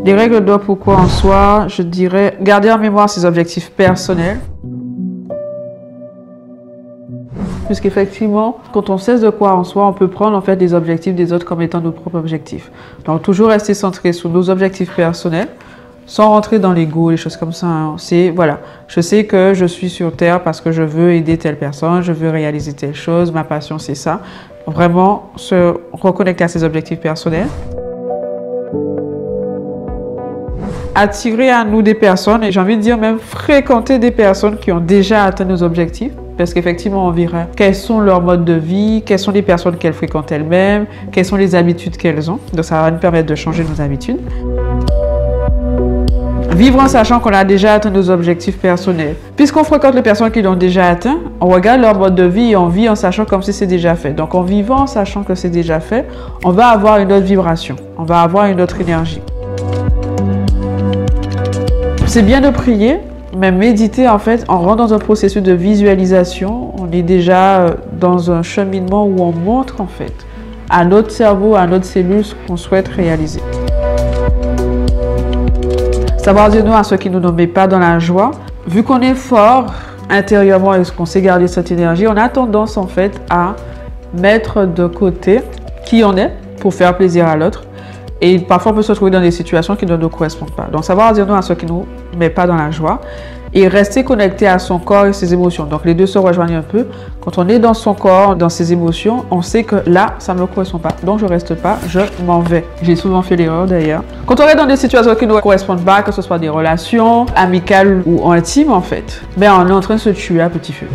Les règles d'or pourquoi en soi, je dirais garder en mémoire ses objectifs personnels. Puisqu'effectivement, quand on sait de quoi en soi, on peut prendre en fait des objectifs des autres comme étant nos propres objectifs. Donc toujours rester centré sur nos objectifs personnels, sans rentrer dans l'ego, les choses comme ça. C'est voilà, je sais que je suis sur Terre parce que je veux aider telle personne, je veux réaliser telle chose, ma passion c'est ça. Vraiment se reconnecter à ses objectifs personnels. Attirer à nous des personnes, et j'ai envie de dire même fréquenter des personnes qui ont déjà atteint nos objectifs, parce qu'effectivement on verra quels sont leurs modes de vie, quelles sont les personnes qu'elles fréquentent elles-mêmes, quelles sont les habitudes qu'elles ont, donc ça va nous permettre de changer nos habitudes. Vivre en sachant qu'on a déjà atteint nos objectifs personnels. Puisqu'on fréquente les personnes qui l'ont déjà atteint, on regarde leur mode de vie et on vit en sachant comme si c'est déjà fait. Donc en vivant en sachant que c'est déjà fait, on va avoir une autre vibration, on va avoir une autre énergie. C'est bien de prier, mais méditer, en fait, on rentre dans un processus de visualisation. On est déjà dans un cheminement où on montre, en fait, à notre cerveau, à notre cellule, ce qu'on souhaite réaliser. Savoir dire non à ceux qui ne nous mettent pas dans la joie. Vu qu'on est fort intérieurement et qu'on sait garder cette énergie, on a tendance, en fait, à mettre de côté qui on est pour faire plaisir à l'autre. Et parfois, on peut se trouver dans des situations qui ne nous correspondent pas. Donc, savoir dire non à ceux qui ne nous mettent pas dans la joie et rester connecté à son corps et ses émotions. Donc, les deux se rejoignent un peu. Quand on est dans son corps, dans ses émotions, on sait que là, ça ne me correspond pas. Donc, je ne reste pas, je m'en vais. J'ai souvent fait l'erreur d'ailleurs. Quand on est dans des situations qui ne nous correspondent pas, que ce soit des relations amicales ou intimes, en fait, ben, on est en train de se tuer à petit feu.